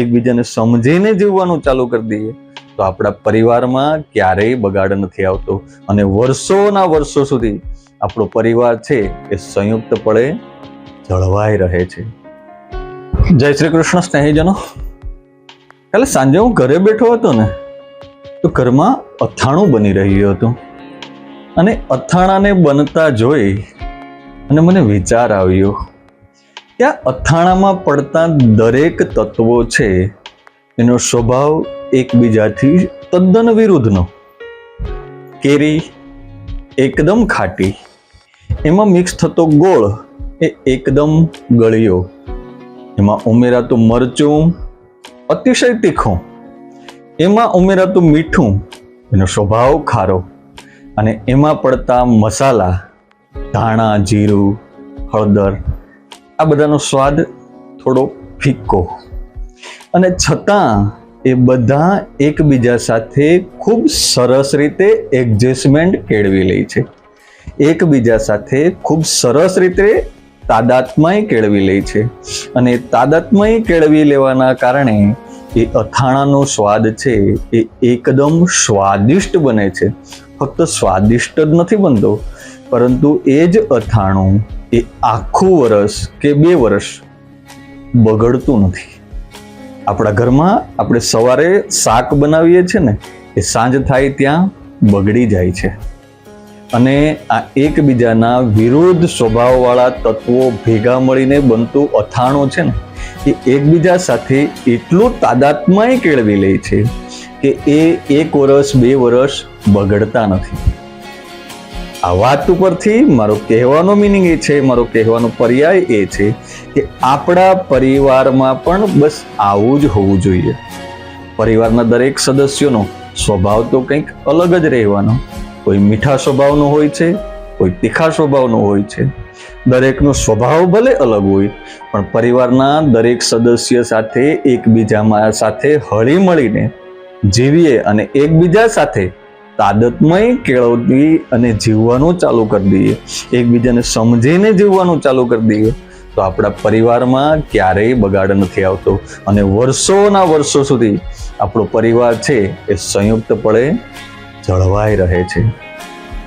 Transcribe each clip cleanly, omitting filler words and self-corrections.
એકબીજાને સમજીને જીવવાનું ચાલુ કરી દઈએ તો આપણા પરિવારમાં ક્યારેય બગાડ નથી આવતો અને વર્ષોના વર્ષો સુધી આપણો પરિવાર છે એ સંયુક્તપણે જળવાઈ રહે છે. જય શ્રી કૃષ્ણ સ્નેહીજનો. કાલે સાંજે હું ઘરે બેઠો હતો ને તો ઘરમાં અથાણું બની રહ્યું હતું અને અથાણાને બનતા જોઈ અને મને વિચાર આવ્યો કે આ અથાણામાં પડતા દરેક તત્વો છે એનો સ્વભાવ એકબીજાથી તદ્દન વિરુદ્ધનો. કેરી એકદમ ખાટી, એમાં મિક્સ થતો ગોળ એ એકદમ ગળ્યો, એમાં ઉમેરાતું મરચું અતિશય તીખું, એમાં ઉમેરાતું મીઠું એનો સ્વભાવ ખારો, અને એમાં પડતા મસાલા ધાણા, જીરું, હળદર આ બધાનો સ્વાદ થોડો ફિક્કો. અને છતાં એ બધા એકબીજા સાથે ખૂબ સરસ રીતે એડજસ્ટમેન્ટ કેળવી લે છે, એકબીજા સાથે ખૂબ સરસ રીતે તાદાત્મ્ય કેળવી લે છે. અને તાદાત્મ્ય કેળવી લેવાના કારણે એ અથાણાનો સ્વાદ છે એ એકદમ સ્વાદિષ્ટ બને છે. ફક્ત સ્વાદિષ્ટ જ નથી બનતો, પરંતુ એ જ અથાણું એ આખું વર્ષ કે 2 વર્ષ બગડતું નથી. આપણા ઘરમાં આપણે સવારે શાક બનાવીએ છીએ ને એ સાંજ થાય ત્યાં બગડી જાય છે. અને આ એકબીજાના વિરુદ્ધ સ્વભાવવાળા તત્વો ભેગા મળીને બનતું અથાણું છે ને એ એકબીજા સાથે એટલું તાદાત્મ્ય કેળવી લે છે કે એ 1 વર્ષ 2 વર્ષ બગડતા નથી. આ વાત ઉપરથી મારો કહેવાનો મિનિંગ એ છે, મારો કહેવાનો પર્યાય એ છે કે આપણા પરિવારમાં પણ બસ આવું જ હોવું જોઈએ. પરિવારના દરેક સદસ્યોનો સ્વભાવ તો કંઈક અલગ જ રહેવાનો. કોઈ મીઠા સ્વભાવનો હોય છે, કોઈ તીખા સ્વભાવનો હોય છે. દરેકનો સ્વભાવ ભલે અલગ હોય પણ પરિવારના દરેક સદસ્ય સાથે એકબીજામાં સાથે હળી મળીને જીવીએ અને એકબીજા સાથે તાદાત્મ્ય કેળવવી અને જીવવાનું ચાલુ કરી દઈએ, એકબીજાને સમજીને જીવવાનું ચાલુ કરી દઈએ તો આપણા પરિવારમાં ક્યારેય બગાડ નથી આવતો અને વર્ષોના વર્ષો સુધી આપણો પરિવાર છે એ સંયુક્તપણે જળવાઈ રહે છે.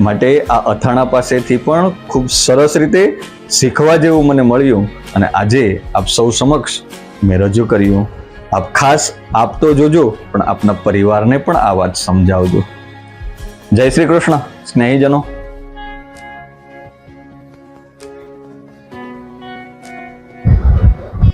માટે આ અથાણા પાસેથી પણ ખૂબ સરસ રીતે શીખવા જેવું મને મળ્યું અને આજે આપ સૌ સમક્ષ મેં રજૂ કર્યું. આપ ખાસ આપ તો જોજો પણ આપના પરિવારને પણ આ વાત સમજાવજો. જય શ્રી કૃષ્ણ સ્નેહીજનો.